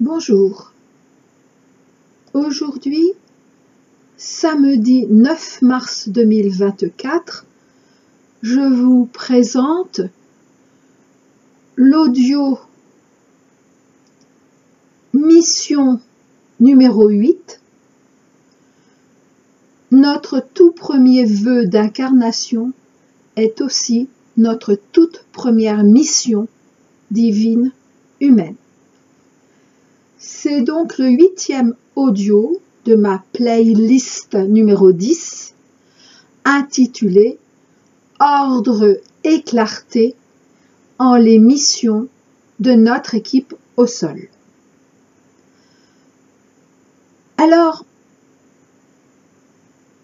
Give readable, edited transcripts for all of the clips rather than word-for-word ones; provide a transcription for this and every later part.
Bonjour. Aujourd'hui, samedi 9 mars 2024, je vous présente l'audio mission numéro 8, notre tout premier vœu d'incarnation est aussi notre toute première mission divine humaine. C'est donc le 8e audio de ma playlist numéro 10, intitulé « Ordre et clarté en les missions de notre équipe au sol ». Alors,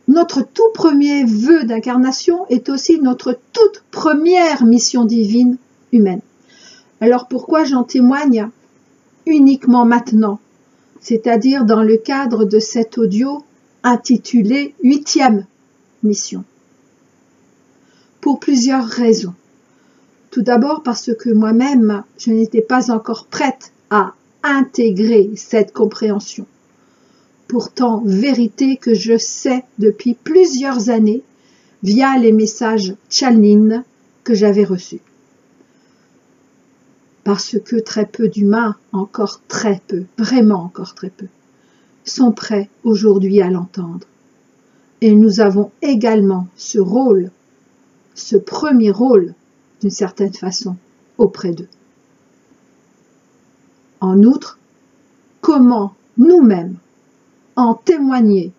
notre tout premier vœu d'incarnation est aussi notre toute première mission divine humaine. Alors pourquoi j'en témoigne uniquement maintenant, c'est-à-dire dans le cadre de cet audio intitulé 8e mission? Pour plusieurs raisons. Tout d'abord parce que moi-même, je n'étais pas encore prête à intégrer cette compréhension. Pourtant, vérité que je sais depuis plusieurs années via les messages Channeling que j'avais reçus. Parce que très peu d'humains, encore très peu, vraiment encore très peu, sont prêts aujourd'hui à l'entendre. Et nous avons également ce rôle, ce premier rôle, d'une certaine façon, auprès d'eux. En outre, comment nous-mêmes en témoigner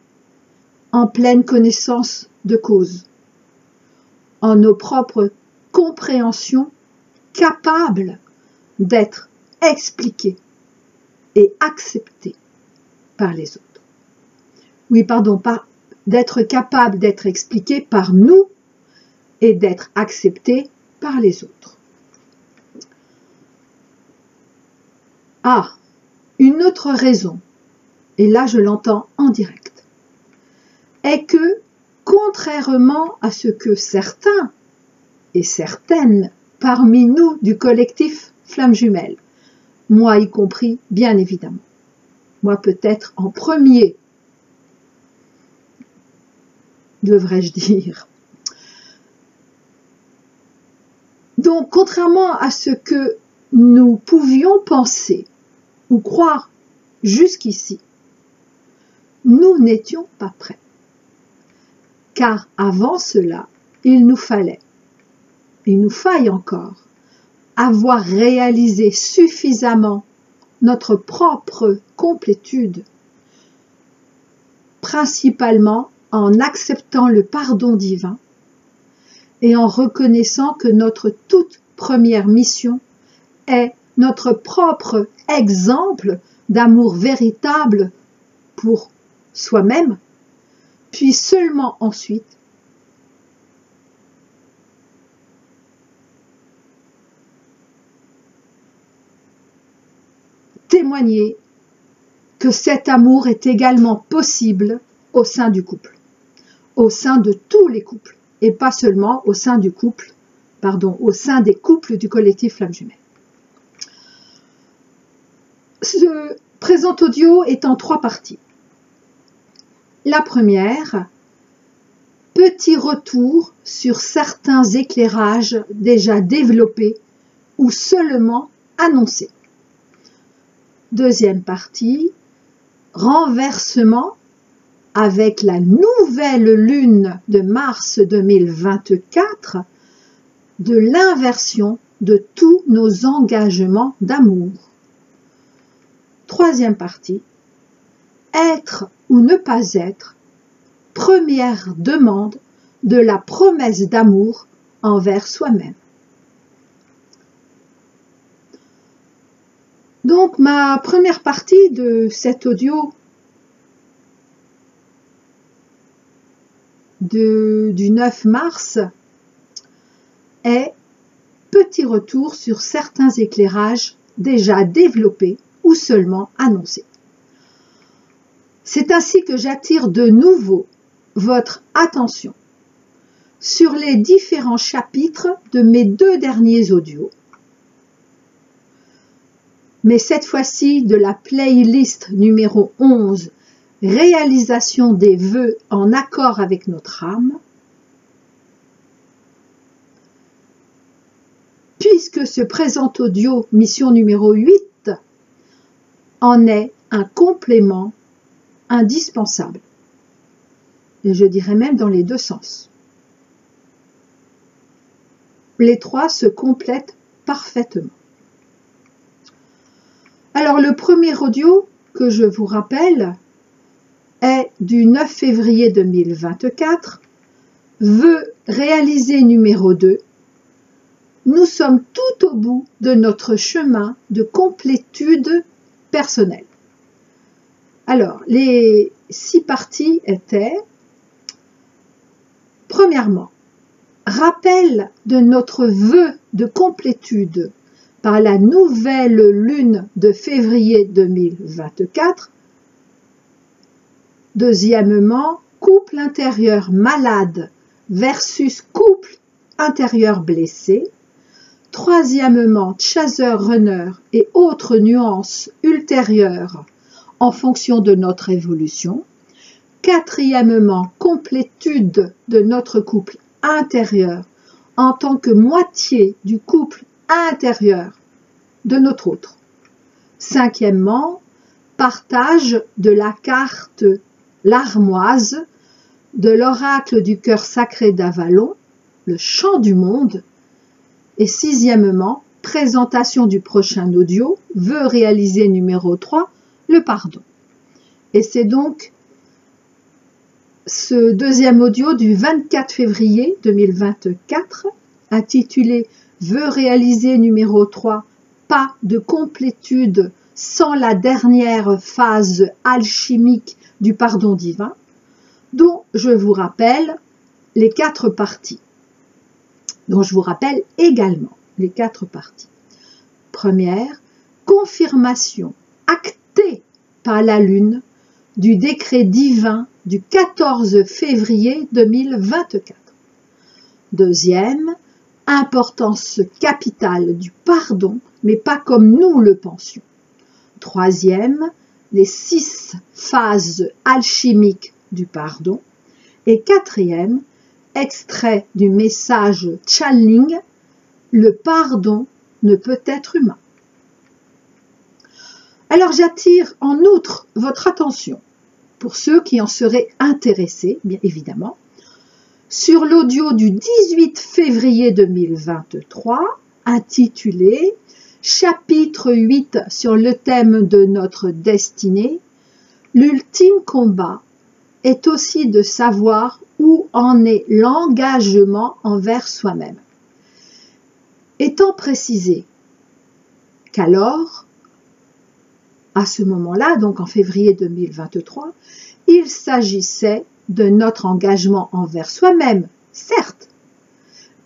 en pleine connaissance de cause, en nos propres compréhensions capables d'être expliquées et acceptées par les autres. Oui, pardon, d'être capable d'être expliquées par nous et d'être acceptées par les autres. Ah, une autre raison, et là je l'entends en direct, est que, contrairement à ce que certains et certaines parmi nous du collectif Flammes Jumelles, moi y compris bien évidemment, moi peut-être en premier, devrais-je dire. Donc, contrairement à ce que nous pouvions penser ou croire jusqu'ici, nous n'étions pas prêts. Car avant cela, il nous faille encore, avoir réalisé suffisamment notre propre complétude, principalement en acceptant le pardon divin et en reconnaissant que notre toute première mission est notre propre exemple d'amour véritable pour soi-même, puis seulement ensuite témoigner que cet amour est également possible au sein du couple, au sein de tous les couples, et pas seulement au sein du couple, au sein des couples du collectif Flammes Jumelles. Ce présent audio est en 3 parties. La première, petit retour sur certains éclairages déjà développés ou seulement annoncés. Deuxième partie, renversement avec la nouvelle lune de mars 2024 de l'inversion de tous nos engagements d'amour. Troisième partie, être ou ne pas être, première demande de la promesse d'amour envers soi-même. Donc, ma première partie de cet audio du 9 mars est petit retour sur certains éclairages déjà développés ou seulement annoncés. C'est ainsi que j'attire de nouveau votre attention sur les différents chapitres de mes 2 derniers audios mais cette fois-ci de la playlist numéro 11, réalisation des vœux en accord avec notre âme, puisque ce présent audio, mission numéro 8, en est un complément indispensable. Et je dirais même dans les deux sens. Les trois se complètent parfaitement. Alors le premier audio que je vous rappelle est du 9 février 2024, vœu réalisé numéro 2. Nous sommes tout au bout de notre chemin de complétude personnelle. Alors, les 6 parties étaient, premièrement, rappel de notre vœu de complétude par la nouvelle lune de février 2024. Deuxièmement, couple intérieur malade versus couple intérieur blessé. Troisièmement, chasseur-runner et autres nuances ultérieures en fonction de notre évolution. Quatrièmement, complétude de notre couple intérieur en tant que moitié du couple intérieur de notre autre. Cinquièmement, partage de la carte larmoise de l'oracle du cœur sacré d'Avalon, le chant du monde. Et sixièmement, présentation du prochain audio, vœu réalisé numéro 3, le pardon. Et c'est donc ce deuxième audio du 24 février 2024, intitulé vœu réalisé numéro 3, pas de complétude sans la dernière phase alchimique du pardon divin, dont je vous rappelle les 4 parties. Dont je vous rappelle également les 4 parties. Première, confirmation actée par la Lune du décret divin du 14 février 2024. Deuxième, importance capitale du pardon, mais pas comme nous le pensions. Troisième, les 6 phases alchimiques du pardon. Et quatrième, extrait du message channeling, le pardon ne peut être humain. Alors j'attire en outre votre attention, pour ceux qui en seraient intéressés, bien évidemment, sur l'audio du 18 février 2023, intitulé « Chapitre 8 sur le thème de notre destinée, l'ultime combat est aussi de savoir où en est l'engagement envers soi-même. » Étant précisé qu'alors, à ce moment-là, donc en février 2023, il s'agissait de notre engagement envers soi-même, certes,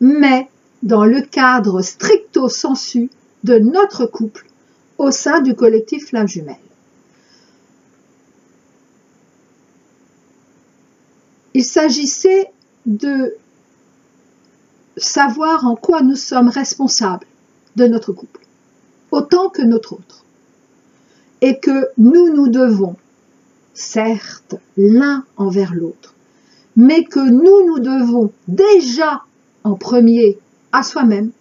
mais dans le cadre stricto sensu de notre couple au sein du collectif Flammes Jumelles. Il s'agissait de savoir en quoi nous sommes responsables de notre couple, autant que notre autre, et que nous devons, certes, l'un envers l'autre, mais que nous devons déjà en premier à soi-même,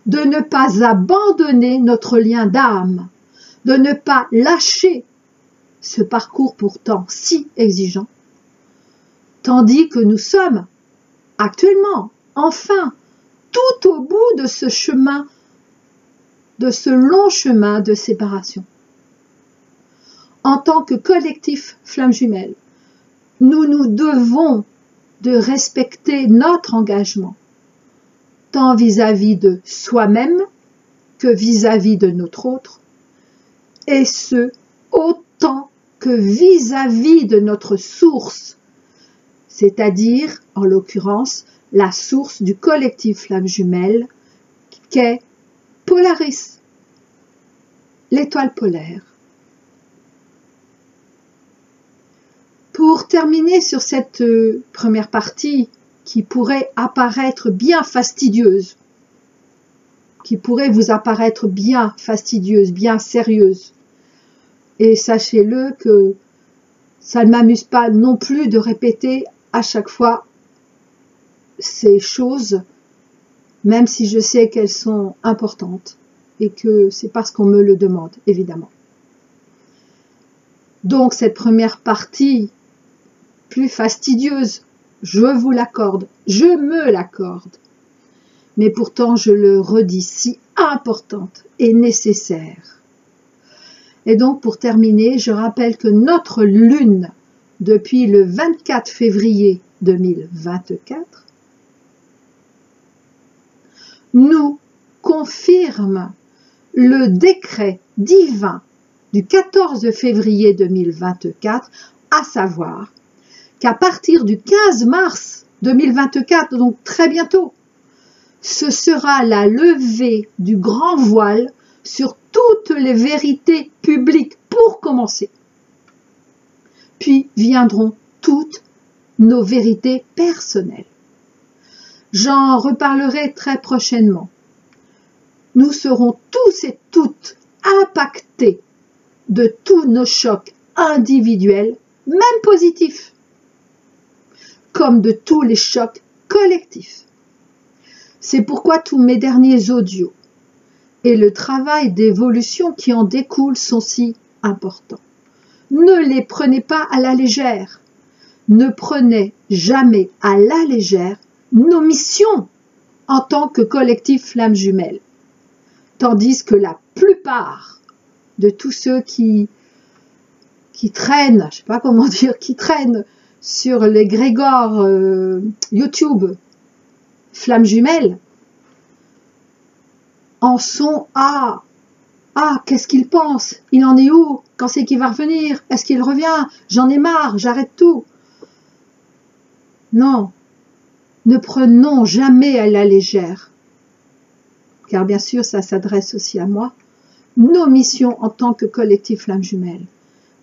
de ne pas abandonner notre lien d'âme, de ne pas lâcher ce parcours pourtant si exigeant, tandis que nous sommes actuellement, enfin, tout au bout de ce chemin, de ce long chemin de séparation. En tant que collectif Flammes Jumelles, nous devons de respecter notre engagement, tant vis-à-vis de soi-même que vis-à-vis de notre autre, et ce, autant que vis-à-vis de notre source, c'est-à-dire, en l'occurrence, la source du collectif Flammes Jumelles, qu'est Polaris, l'étoile polaire. Pour terminer sur cette première partie qui pourrait apparaître bien fastidieuse, qui pourrait vous apparaître bien fastidieuse, bien sérieuse. Et sachez-le que ça ne m'amuse pas non plus de répéter à chaque fois ces choses, même si je sais qu'elles sont importantes et que c'est parce qu'on me le demande, évidemment. Donc cette première partie, plus fastidieuse, je vous l'accorde, je me l'accorde, mais pourtant je le redis, si importante et nécessaire. Et donc pour terminer, je rappelle que notre lune, depuis le 24 février 2024, nous confirme le décret divin du 14 février 2024, à savoir qu'à partir du 15 mars 2024, donc très bientôt, ce sera la levée du grand voile sur toutes les vérités publiques pour commencer. Puis viendront toutes nos vérités personnelles. J'en reparlerai très prochainement. Nous serons tous et toutes impactés de tous nos chocs individuels, même positifs, comme de tous les chocs collectifs. C'est pourquoi tous mes derniers audios et le travail d'évolution qui en découle sont si importants. Ne les prenez pas à la légère. Ne prenez jamais à la légère nos missions en tant que collectif Flammes Jumelles. Tandis que la plupart de tous ceux qui traînent, je sais pas comment dire, qui traînent sur les Grégor YouTube Flammes Jumelles, en sont à qu'est-ce qu'il pense? Il en est où? Quand c'est qu'il va revenir? Est-ce qu'il revient? J'en ai marre, j'arrête tout. Non, ne prenons jamais à la légère, car bien sûr ça s'adresse aussi à moi, nos missions en tant que collectif Flammes Jumelles.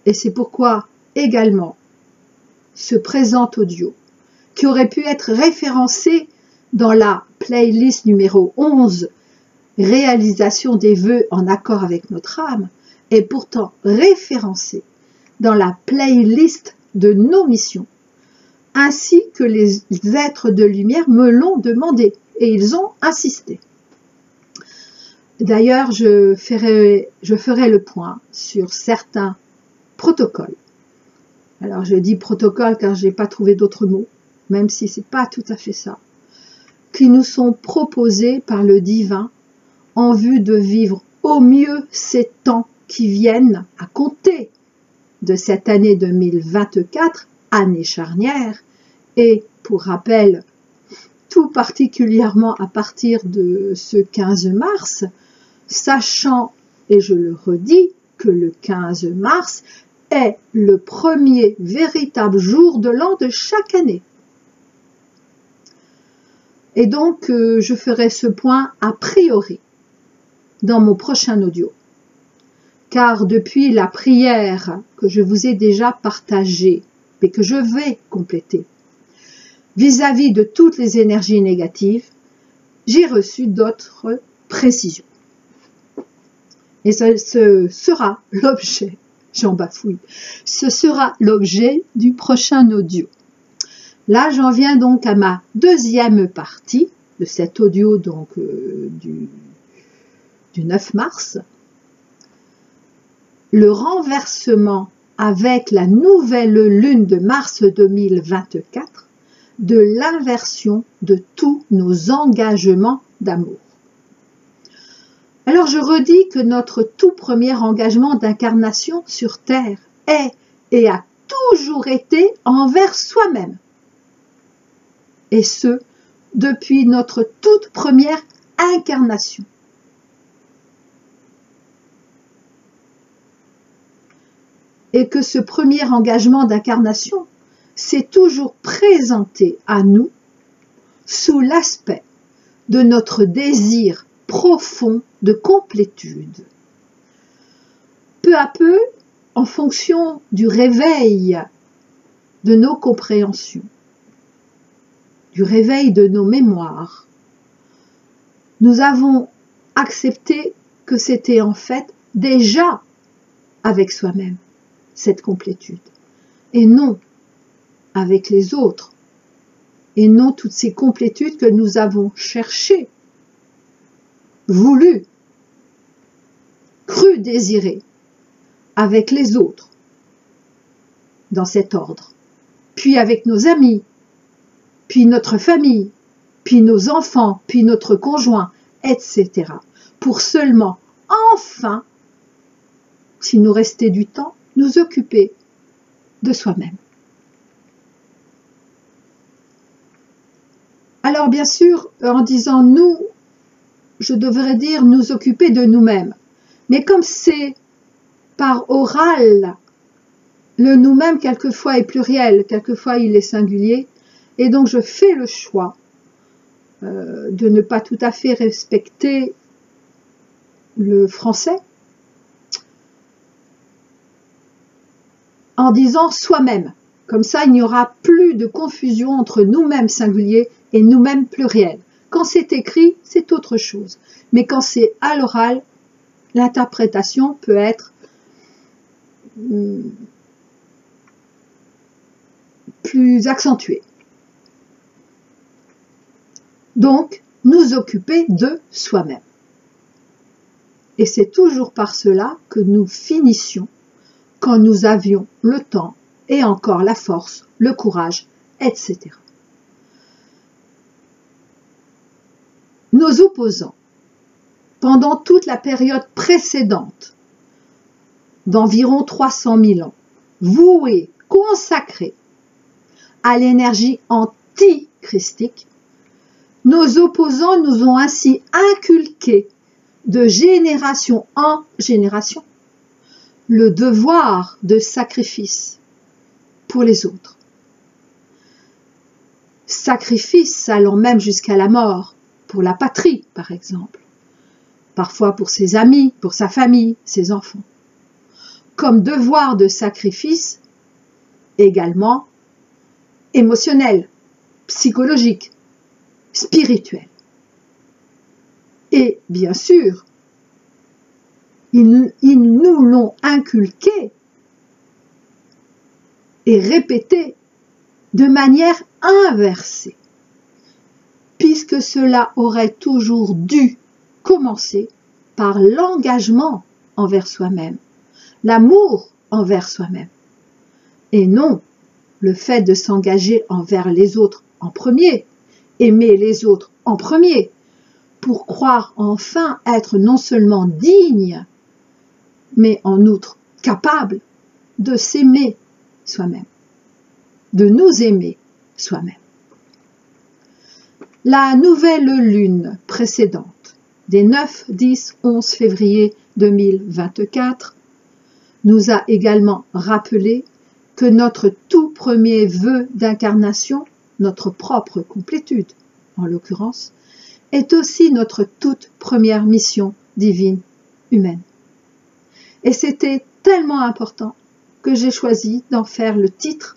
Et c'est pourquoi également ce présent audio, qui aurait pu être référencé dans la playlist numéro 11, réalisation des vœux en accord avec notre âme, est pourtant référencé dans la playlist de nos missions, ainsi que les êtres de lumière me l'ont demandé et ils ont insisté. D'ailleurs, je ferai le point sur certains protocoles. Alors je dis protocole car je n'ai pas trouvé d'autres mots, même si ce n'est pas tout à fait ça, qui nous sont proposés par le divin en vue de vivre au mieux ces temps qui viennent à compter de cette année 2024, année charnière, et pour rappel, tout particulièrement à partir de ce 15 mars, sachant, et je le redis, que le 15 mars est le premier véritable jour de l'an de chaque année. Et donc, je ferai ce point a priori dans mon prochain audio. Car depuis la prière que je vous ai déjà partagée et que je vais compléter vis-à-vis de toutes les énergies négatives, j'ai reçu d'autres précisions. Et ce sera l'objet, j'en bafouille, ce sera l'objet du prochain audio. Là, j'en viens donc à ma deuxième partie de cet audio donc du 9 mars. Le renversement avec la nouvelle lune de mars 2024 de l'inversion de tous nos engagements d'amour. Alors je redis que notre tout premier engagement d'incarnation sur Terre est et a toujours été envers soi-même. Et ce, depuis notre toute première incarnation. Et que ce premier engagement d'incarnation s'est toujours présenté à nous sous l'aspect de notre désir profond de complétude. Peu à peu, en fonction du réveil de nos compréhensions, du réveil de nos mémoires, nous avons accepter que c'était en fait déjà avec soi-même, cette complétude, et non avec les autres, et non toutes ces complétudes que nous avons cherchées, voulues, crues désirer avec les autres, dans cet ordre, puis avec nos amis, puis notre famille, puis nos enfants, puis notre conjoint, etc. Pour seulement, enfin, s'il nous restait du temps, nous occuper de soi-même. Alors bien sûr, en disant nous, je devrais dire nous occuper de nous-mêmes. Mais comme c'est par oral, le nous-mêmes quelquefois est pluriel, quelquefois il est singulier, et donc je fais le choix de ne pas tout à fait respecter le français en disant soi-même. Comme ça, il n'y aura plus de confusion entre nous-mêmes singulier et nous-mêmes pluriel. Quand c'est écrit, c'est autre chose. Mais quand c'est à l'oral, l'interprétation peut être plus accentuée. Donc, nous occuper de soi-même. Et c'est toujours par cela que nous finissions quand nous avions le temps et encore la force, le courage, etc. Nos opposants, pendant toute la période précédente, d'environ 300 000 ans, voués, consacrés à l'énergie antichristique, nos opposants nous ont ainsi inculqué de génération en génération le devoir de sacrifice pour les autres. Sacrifice allant même jusqu'à la mort, pour la patrie par exemple, parfois pour ses amis, pour sa famille, ses enfants. Comme devoir de sacrifice également émotionnel, psychologique, spirituel. Et bien sûr, ils nous l'ont inculqué et répété de manière inversée, puisque cela aurait toujours dû commencer par l'engagement envers soi-même, l'amour envers soi-même, et non le fait de s'engager envers les autres en premier, aimer les autres en premier, pour croire enfin être non seulement digne, mais en outre capable de s'aimer soi-même, de nous aimer soi-même. La nouvelle lune précédente, des 9, 10, 11 février 2024, nous a également rappelé que notre tout premier vœu d'incarnation, notre propre complétude en l'occurrence, est aussi notre toute première mission divine humaine. Et c'était tellement important que j'ai choisi d'en faire le titre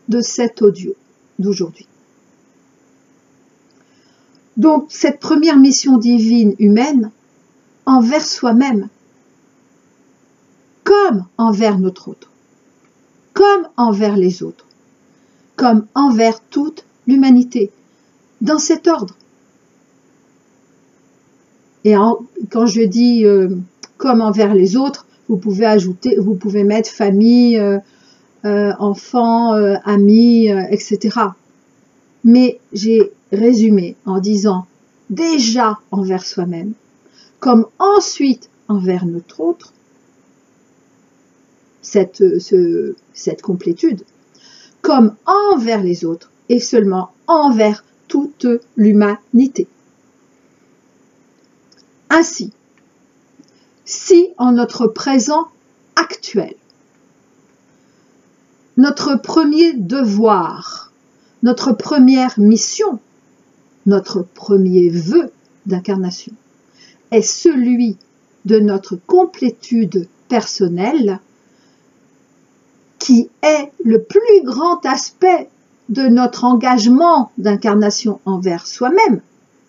de cet audio d'aujourd'hui. Donc, cette première mission divine humaine, envers soi-même, comme envers notre autre, comme envers les autres, comme envers toute l'humanité, dans cet ordre. Et quand je dis comme envers les autres, vous pouvez ajouter, vous pouvez mettre famille, enfants, amis, etc. Mais j'ai résumé en disant déjà envers soi-même, comme ensuite envers notre autre, cette complétude, comme envers les autres et seulement envers toute l'humanité. Ainsi, si en notre présent actuel, notre premier devoir, notre première mission, notre premier vœu d'incarnation est celui de notre complétude personnelle, qui est le plus grand aspect de notre engagement d'incarnation envers soi-même,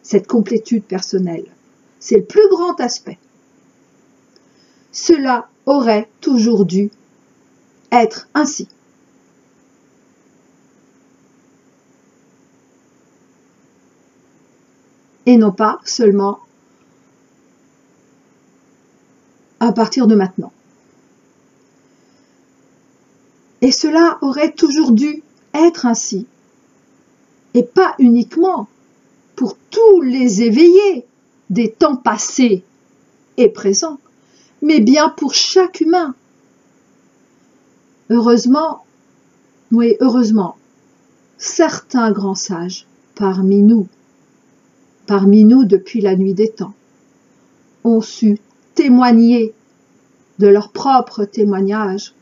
cette complétude personnelle, C'est le plus grand aspect. Cela aurait toujours dû être ainsi. Et non pas seulement à partir de maintenant. Et cela aurait toujours dû être ainsi, et pas uniquement pour tous les éveillés des temps passés et présents, mais bien pour chaque humain. Heureusement, oui, heureusement, certains grands sages parmi nous depuis la nuit des temps, ont su témoigner de leur propre témoignage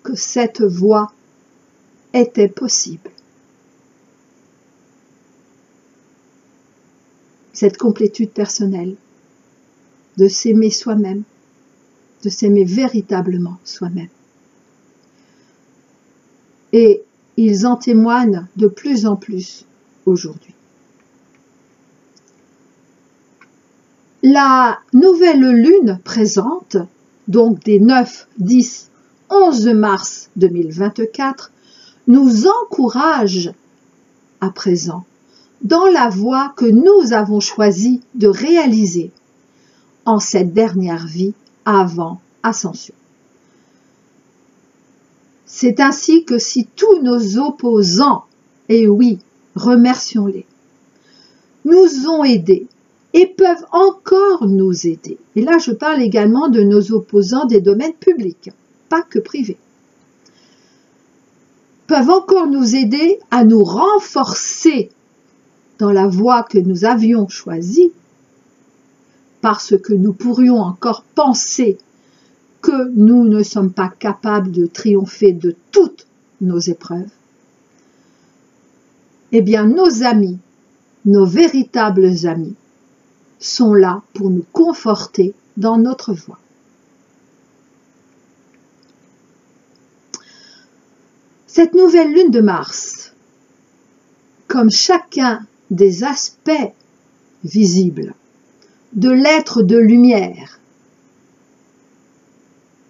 que cette voie était possible. Cette complétude personnelle, de s'aimer soi-même, de s'aimer véritablement soi-même. Et ils en témoignent de plus en plus aujourd'hui. La nouvelle lune présente, donc des 9, 10, 11 mars 2024, nous encourage à présent dans la voie que nous avons choisi de réaliser en cette dernière vie avant ascension. C'est ainsi que si tous nos opposants, et oui, remercions-les, nous ont aidés et peuvent encore nous aider, et là je parle également de nos opposants des domaines publics, pas que privés, peuvent encore nous aider à nous renforcer dans la voie que nous avions choisie, parce que nous pourrions encore penser que nous ne sommes pas capables de triompher de toutes nos épreuves. Eh bien, nos amis, nos véritables amis, sont là pour nous conforter dans notre voie. Cette nouvelle lune de Mars, comme chacun des aspects visibles de l'être de lumière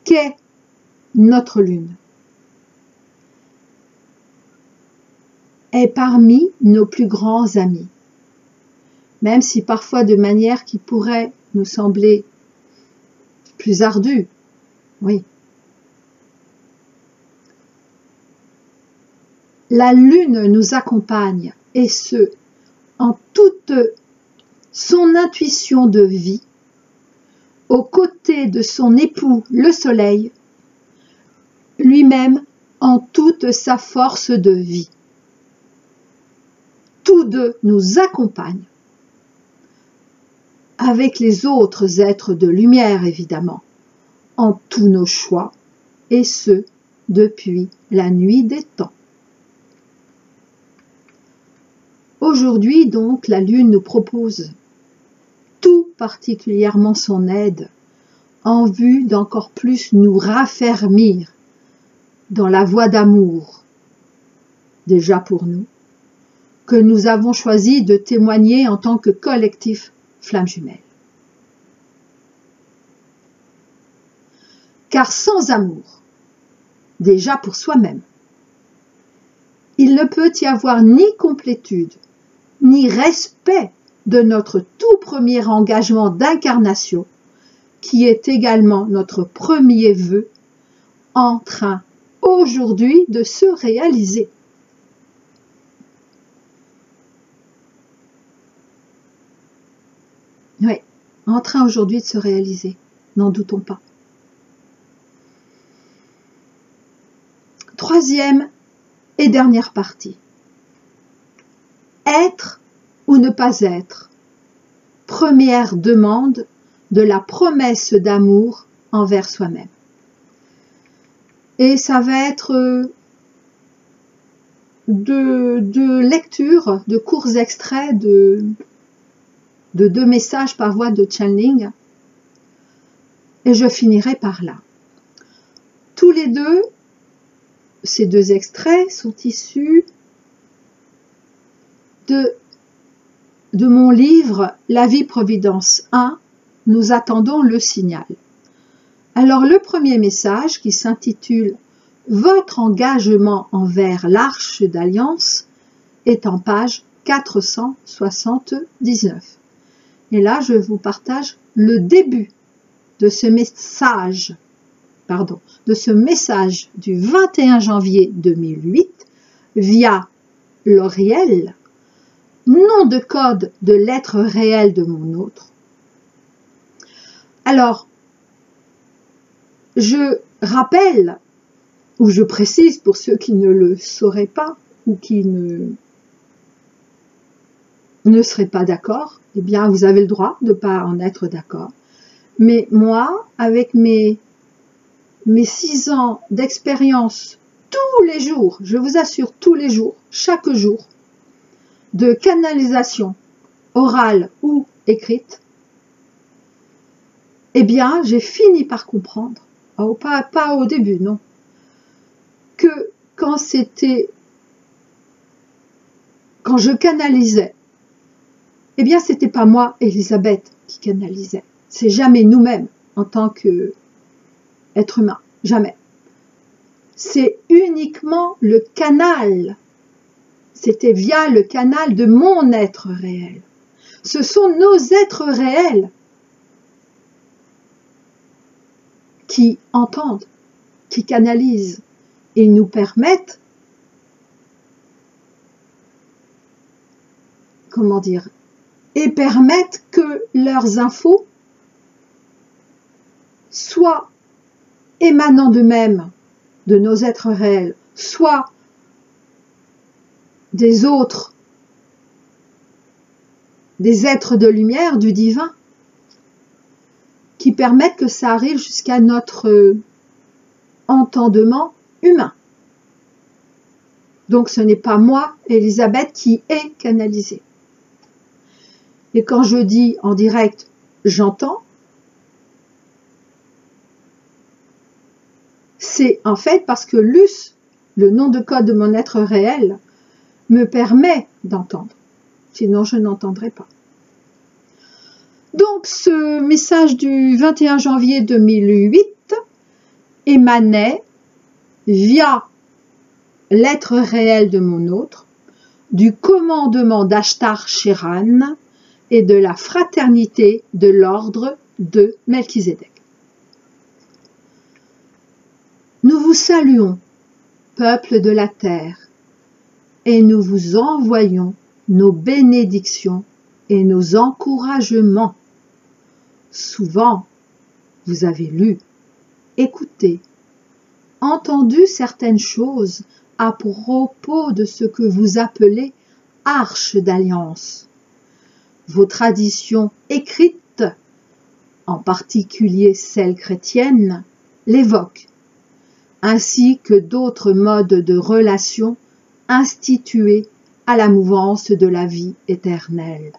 qu'est notre lune, est parmi nos plus grands amis, même si parfois de manière qui pourrait nous sembler plus ardue, oui. La lune nous accompagne, et ce, en toute son intuition de vie, aux côtés de son époux le soleil, lui-même en toute sa force de vie. Tous deux nous accompagnent, avec les autres êtres de lumière évidemment, en tous nos choix, et ce, depuis la nuit des temps. Aujourd'hui donc, la Lune nous propose tout particulièrement son aide en vue d'encore plus nous raffermir dans la voie d'amour, déjà pour nous, que nous avons choisi de témoigner en tant que collectif Flammes Jumelles. Car sans amour, déjà pour soi-même, il ne peut y avoir ni complétude, ni respect de notre tout premier engagement d'incarnation, qui est également notre premier vœu, en train aujourd'hui de se réaliser. Oui, en train aujourd'hui de se réaliser, n'en doutons pas. Troisième et dernière partie. Être ou ne pas être. Première demande de la promesse d'amour envers soi-même. Et ça va être de lecture, de courts extraits de 2 messages par voie de channeling. Et je finirai par là. Tous les deux, ces 2 extraits sont issus de mon livre La vie Providence 1, nous attendons le signal. Alors le premier message qui s'intitule « Votre engagement envers l'Arche d'Alliance » est en page 479. Et là, je vous partage le début de ce message, du 21 janvier 2008 via l'Oriel, nom de code de lettres réelles de mon autre. Alors, je rappelle, ou je précise pour ceux qui ne le sauraient pas, ou qui ne seraient pas d'accord, eh bien, vous avez le droit de ne pas en être d'accord. Mais moi, avec mes 6 ans d'expérience, tous les jours, je vous assure, tous les jours, chaque jour, de canalisation orale ou écrite, eh bien, j'ai fini par comprendre, pas au début, non, que quand je canalisais, eh bien, c'était pas moi, Elisabeth, qui canalisait. C'est jamais nous-mêmes en tant qu'être humain, jamais. C'est uniquement le canal. C'était via le canal de mon être réel. Ce sont nos êtres réels qui entendent, qui canalisent et nous permettent, comment dire, et permettent que leurs infos soit émanant d'eux-mêmes, de nos êtres réels, soit des autres, des êtres de lumière, du divin, qui permettent que ça arrive jusqu'à notre entendement humain. Donc ce n'est pas moi, Elisabeth, qui est canalisée. Et quand je dis en direct « j'entends », c'est en fait parce que Luce, le nom de code de mon être réel, me permet d'entendre. Sinon, je n'entendrai pas. Donc, ce message du 21 janvier 2008 émanait via l'être réel de mon autre, du commandement d'Ashtar Sheran et de la fraternité de l'ordre de Melchizedek. Nous vous saluons, peuple de la terre, et nous vous envoyons nos bénédictions et nos encouragements. Souvent, vous avez lu, écouté, entendu certaines choses à propos de ce que vous appelez Arche d'Alliance. Vos traditions écrites, en particulier celles chrétiennes, l'évoquent, ainsi que d'autres modes de relation institués à la mouvance de la vie éternelle.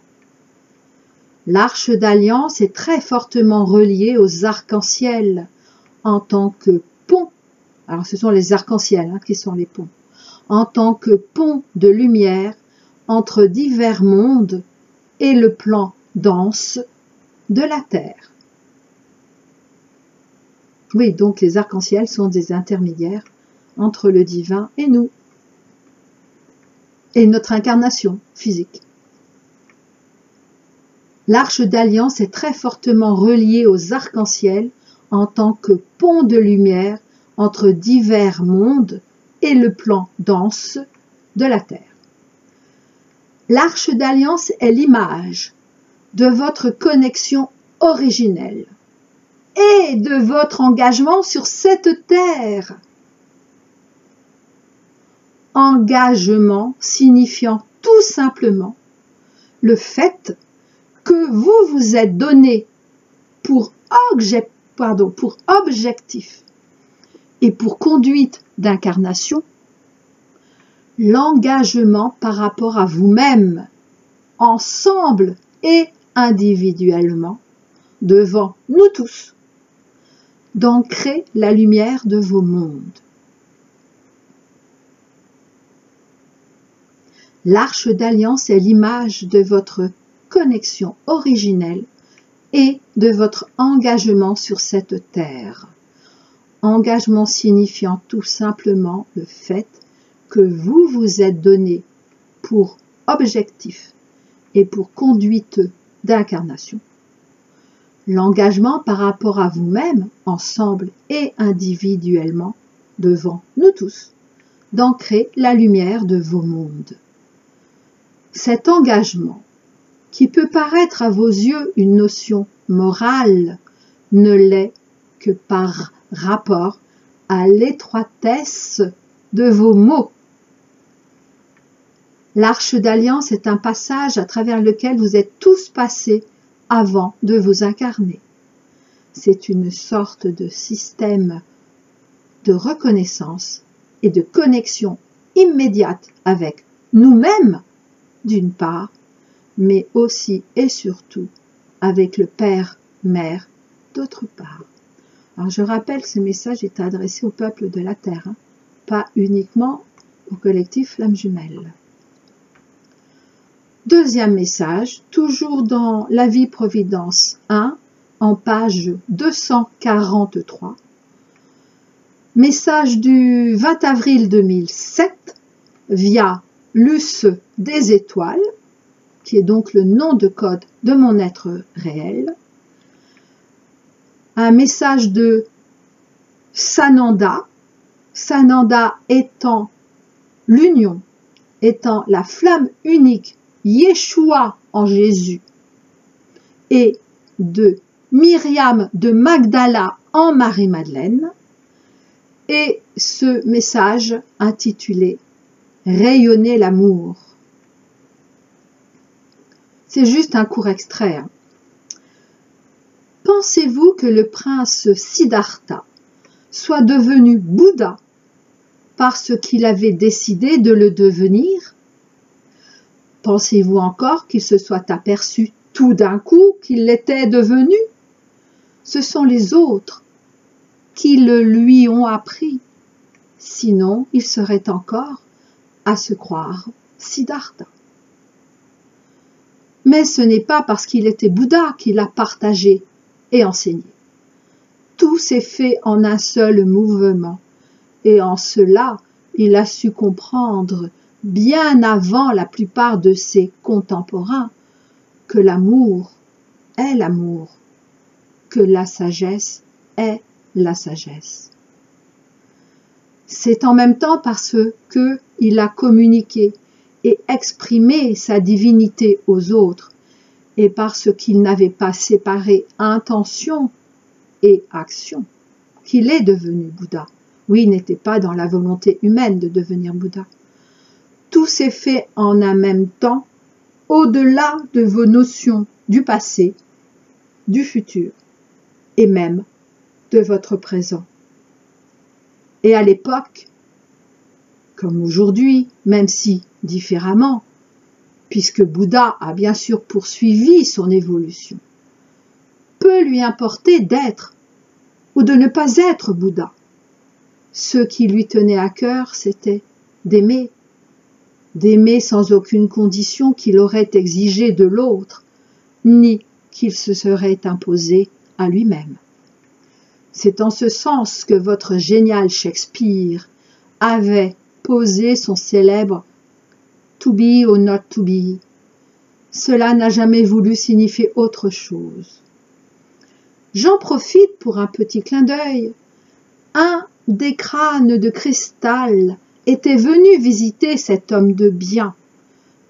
L'Arche d'Alliance est très fortement reliée aux arcs-en-ciel en tant que pont, alors ce sont les arcs-en-ciel qui sont les ponts, en tant que pont de lumière entre divers mondes et le plan dense de la Terre. Oui, donc les arcs-en-ciel sont des intermédiaires entre le divin et nous, et notre incarnation physique. L'Arche d'Alliance est très fortement reliée aux arcs-en-ciel en tant que pont de lumière entre divers mondes et le plan dense de la Terre. L'Arche d'Alliance est l'image de votre connexion originelle et de votre engagement sur cette terre. Engagement signifiant tout simplement le fait que vous vous êtes donné pour objectif et pour conduite d'incarnation l'engagement par rapport à vous-même, ensemble et individuellement, devant nous tous, d'ancrer la lumière de vos mondes. L'Arche d'Alliance est l'image de votre connexion originelle et de votre engagement sur cette terre. Engagement signifiant tout simplement le fait que vous vous êtes donné pour objectif et pour conduite d'incarnation. L'engagement par rapport à vous-même, ensemble et individuellement, devant nous tous, d'ancrer la lumière de vos mondes. Cet engagement, qui peut paraître à vos yeux une notion morale, ne l'est que par rapport à l'étroitesse de vos mots. L'Arche d'Alliance est un passage à travers lequel vous êtes tous passés avant de vous incarner. C'est une sorte de système de reconnaissance et de connexion immédiate avec nous-mêmes, d'une part, mais aussi et surtout avec le Père, Mère, d'autre part. Alors je rappelle que ce message est adressé au peuple de la Terre, pas uniquement au collectif Flammes Jumelles. Deuxième message, toujours dans La Vie Providence 1, en page 243. Message du 20 avril 2007 via Luce des Étoiles, qui est donc le nom de code de mon être réel. Un message de Sananda, Sananda étant l'union, étant la flamme unique Yeshua en Jésus, et de Myriam de Magdala en Marie-Madeleine, et ce message intitulé « Rayonner l'amour ». C'est juste un court extrait. Pensez-vous que le prince Siddhartha soit devenu Bouddha parce qu'il avait décidé de le devenir? Pensez-vous encore qu'il se soit aperçu tout d'un coup qu'il l'était devenu? Ce sont les autres qui le lui ont appris. Sinon, il serait encore à se croire Siddhartha. Mais ce n'est pas parce qu'il était Bouddha qu'il a partagé et enseigné. Tout s'est fait en un seul mouvement, et en cela, il a su comprendre bien avant la plupart de ses contemporains que l'amour est l'amour, que la sagesse est la sagesse. C'est en même temps parce qu'il a communiqué et exprimé sa divinité aux autres, et parce qu'il n'avait pas séparé intention et action, qu'il est devenu Bouddha. Oui, il n'était pas dans la volonté humaine de devenir Bouddha. Tout s'est fait en un même temps, au-delà de vos notions du passé, du futur, et même de votre présent. Et à l'époque, comme aujourd'hui, même si différemment, puisque Bouddha a bien sûr poursuivi son évolution, peut lui importer d'être ou de ne pas être Bouddha. Ce qui lui tenait à cœur, c'était d'aimer sans aucune condition qu'il aurait exigée de l'autre, ni qu'il se serait imposé à lui-même. C'est en ce sens que votre génial Shakespeare avait posé son célèbre « to be or not to be ». Cela n'a jamais voulu signifier autre chose. J'en profite pour un petit clin d'œil. Un des crânes de cristal était venu visiter cet homme de bien,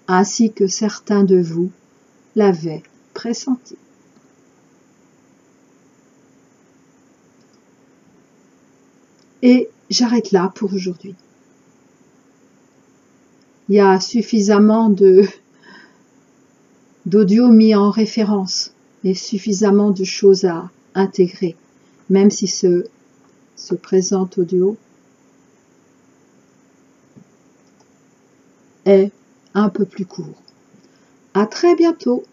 ainsi que certains de vous l'avaient pressenti. Et j'arrête là pour aujourd'hui. Il y a suffisamment d'audio mis en référence et suffisamment de choses à intégrer, même si ce présent audio est un peu plus court. À très bientôt.